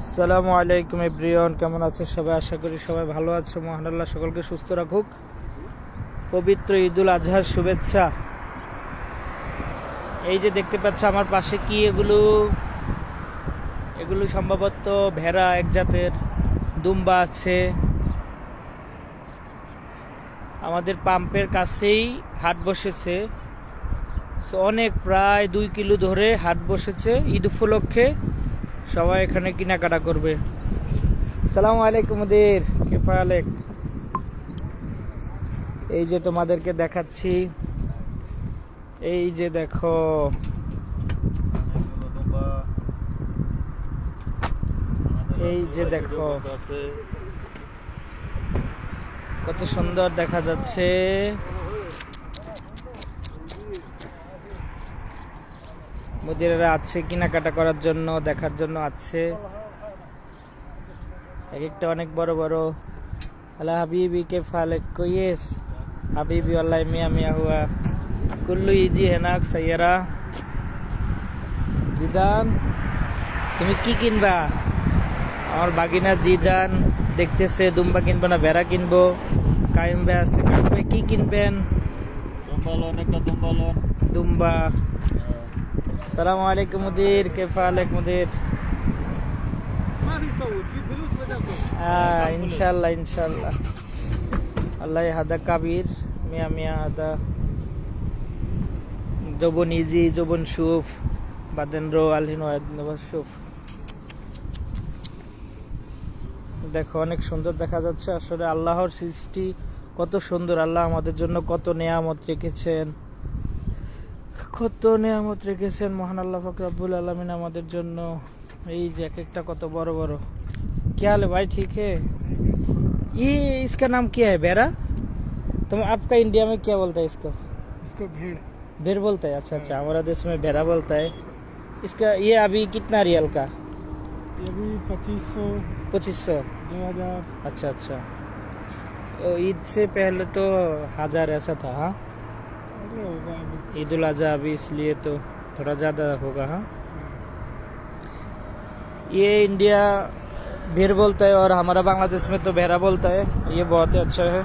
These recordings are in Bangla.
আসসালামু আলাইকুম এভরিওয়ান, কেমন আছে সবাই? আশা করি সবাই ভালো আছে। মহান আল্লাহ সকলকে সুস্থ রাখুক। পবিত্র ঈদুল আজহার শুভেচ্ছা। এই যে দেখতে পাচ্ছ আমার পাশে কি এগুলো সম্ভবত ভেড়া এক জাতের, দুম্বা আছে। আমাদের পাম্পের কাছেই হাট বসেছে, অনেক প্রায় 2 কিলো ধরে হাট বসেছে। ঈদ উপলক্ষে সবাই এখানে কেনাকাটা করবে। সালাম আলাইকুম মুদির, কেফা আলেক। এই যে তোমাদেরকে দেখাচ্ছি, এই যে দেখো, এই যে দেখো কত সুন্দর দেখা যাচ্ছে। মুদিরেরা আছে কেনাকাটা করার জন্য, দেখার জন্য আছে। এক একটা অনেক বড় বড়। আল্লাহ হাবিবি কে ফালেক কোয়েস হাবিবি আল্লাহ মিয়া মিয়া হুয়া কুল্লু ইজি হেনাক সাইয়ারা। জিদান, তুমি কি কিনবা? আমার বাগিনা জিদান দেখতেছে দুম্বা কিনবো না ভেড়া কিনবো। কাইম ভাই আছে, কাইম ভাই কি কিনবেন? দুম্বা। সালাম আলাইকুম মুদির, কেফা আলেক মুদির। ইনশাল্লাহ ইনশাল্লাহ। আল্লাহ হাদা কাবির মিয়া মিয়া হাদা জবন ইজি জবন সুফ বাদেন্দ্র আলহিন সুফ। দেখো অনেক সুন্দর দেখা যাচ্ছে। আসলে আল্লাহর সৃষ্টি কত সুন্দর। আল্লাহ আমাদের জন্য কত নেয়ামত রেখেছেন, কত নেয়ামত রেখেছেন মহান আল্লাহ পাক রব্বুল আলামিন আমাদের জন্য। এই যে এক একটা কত বড় বড়। क्या हाल है भाई? ठीक है। ये इसका नाम क्या है? भेड़ा? तुम आपका इंडिया में क्या बोलता है इसको? इसको भेड़ भेड़ बोलता है। अच्छा अच्छा, हमारा देश में भेड़ा बोलता है। इसका ये अभी कितना रियल का? ये भी 2500 2500। 2000। अच्छा अच्छा, ईद से पहले तो 1000 ऐसा था। हाँ, अरे होगा अभी। ईद उल अजहा अभी, इसलिए तो थोड़ा ज़्यादा होगा। हाँ, ये इंडिया भेड़ बोलता है और हमारा बांग्लादेश में तो भेड़ा बोलता है। ये बहुत ही अच्छा है।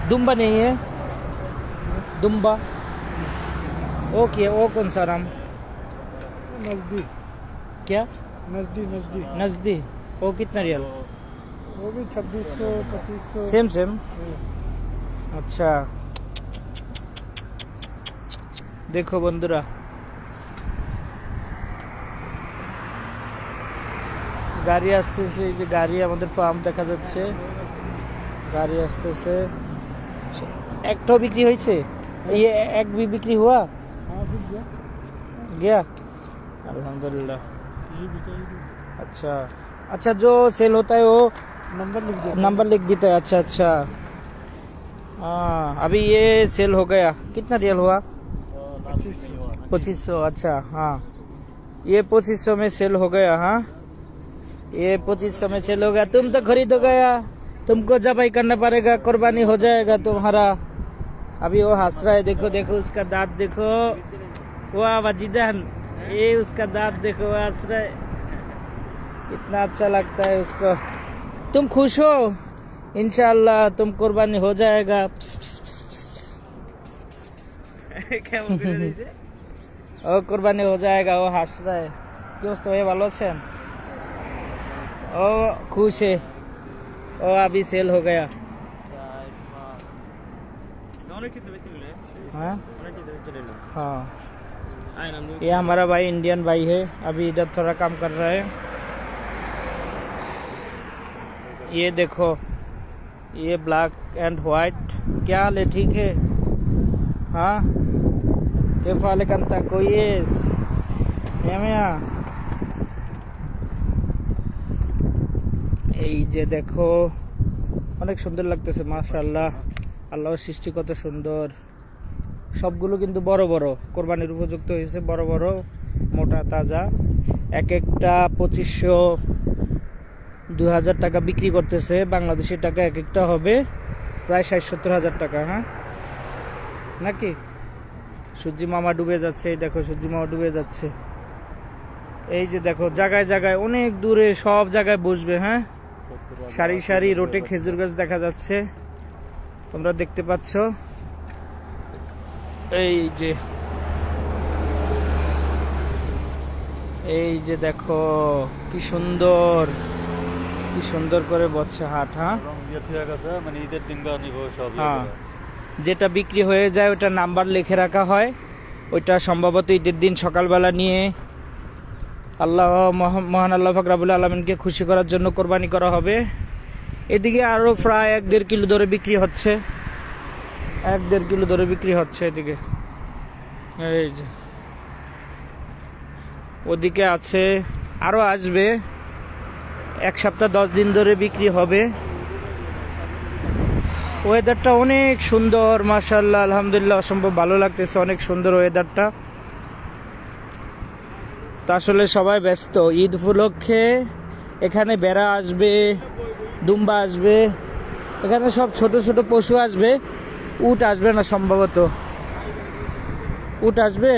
दुम्बा नहीं है? दुम्बा ओके। वो कौन सा नाम? नजदीक। क्या? नजदीक नजदीक। नजदी। वो कितना रियल? वो भी 2600 2500। Same same. अच्छा, देखो বন্ধুরা, গাড়ি আসতেছে। এই যে গাড়ি, আমাদের ফার্ম দেখা যাচ্ছে, গাড়ি আসতেছে। একটাও বিক্রি হয়েছে? ये एक भी बिक्री हुआ? हाँ बिक गया। गया, अल्हम्दुलिल्लाह। यही बिकेगी। अच्छा अच्छा, जो सेल होता है वो नंबर लिख दिया। नंबर लिख देता है। अच्छा अच्छा, हाँ। अभी ये सेल हो गया, कितना रियल हुआ? 2500। अच्छा हाँ, ये 2500 में सेल हो गया। हाँ, ये 2500 में सेल हो गया। तुम तो खरीदो गया, तुमको जबाई करना पड़ेगा, कुर्बानी हो जाएगा तुम्हारा। अभी वो हंस रहा है, देखो देखो उसका दांत देखो। वाह वजीदान, ये उसका दांत देखो, हंस रहा है, कितना अच्छा लगता है उसको। तुम खुश हो? इंशाल्लाह तुम कुर्बानी हो जाएगा। क्या बोल रहे थे? ও কুরবানি हो जाएगा। ও হাস रहा है। কি অবস্থা ভাই, ভালো আছেন? ও खुश है, ও अभी सेल हो गया। हाँ हाँ, ये हमारा भाई इंडियन भाई है, अभी इधर थोड़ा काम कर रहा है। ये देखो, ये ब्लैक एंड व्हाइट। क्या हाल है? ठीक है। हाँ, কেফা আলেক আনতা কোয়েস মিয়া। এই যে দেখো অনেক সুন্দর লাগতেছে, মাশাআল্লাহ। আল্লাহর সৃষ্টি কত সুন্দর। সবগুলো কিন্তু বড় বড়, কোরবানির উপযুক্ত হয়েছে, বড় বড়, মোটা তাজা। এক একটা 2500 2000 টাকা বিক্রি করতেছে। বাংলাদেশি টাকা এক একটা হবে প্রায় 60-70 হাজার টাকা। হ্যাঁ নাকি? সূর্যি মামা ডুবে যাচ্ছে, এই দেখো সূর্যি মামা ডুবে যাচ্ছে। এই যে দেখো জায়গায় জায়গায় অনেক দূরে সব জায়গায় বসবে, হ্যাঁ, সারি সারি রোটে খেজুর গাছ দেখা যাচ্ছে, তোমরা দেখতে পাচ্ছ। এই যে দেখো কি সুন্দর, কি সুন্দর করে বচ্ছে হাট। হ্যাঁ, মানে ঈদের দিন নিব সব। হ্যাঁ, যেটা বিক্রি হয়ে যায় ওটা নাম্বার লিখে রাখা হয়, ওইটা সম্ভবত ঈদের দিন সকালবেলা নিয়ে আল্লাহ মহান আল্লাহ পাক রব্বুল আলামিনকে খুশি করার জন্য কোরবানি করা হবে। এদিকে আরো প্রায় 1-1.5 কিলো ধরে বিক্রি হচ্ছে, 1-1.5 কিলো ধরে বিক্রি হচ্ছে এদিকে। এই যে ওদিকে আছে, আরো আসবে, 1 সপ্তাহ 10 দিন ধরে বিক্রি হবে। ওয়েদারটা অনেক সুন্দর, মাশাআল্লাহ, আলহামদুলিল্লাহ, অসম্ভব ভালো লাগতেছে, অনেক সুন্দর ওয়েদারটা। তা আসলে সবাই ব্যস্ত ঈদ উপলক্ষে, এখানে বেড়া আসবে, দুম্বা আসবে, এখানে সব ছোট ছোট পশু আসবে, উট আসবে না সম্ভবত। উট আসবে,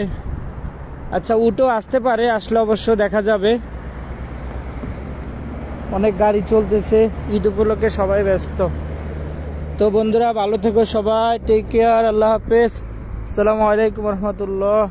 আচ্ছা উটও আসতে পারে, আসলে অবশ্য দেখা যাবে। অনেক গাড়ি চলতেছে, ঈদ উপলক্ষে সবাই ব্যস্ত। তো বন্ধুরা ভালো থেকো সবাই, টেক কেয়ার, আল্লাহ হাফেজ, আসসালামু আলাইকুম রহমতুল্লাহ।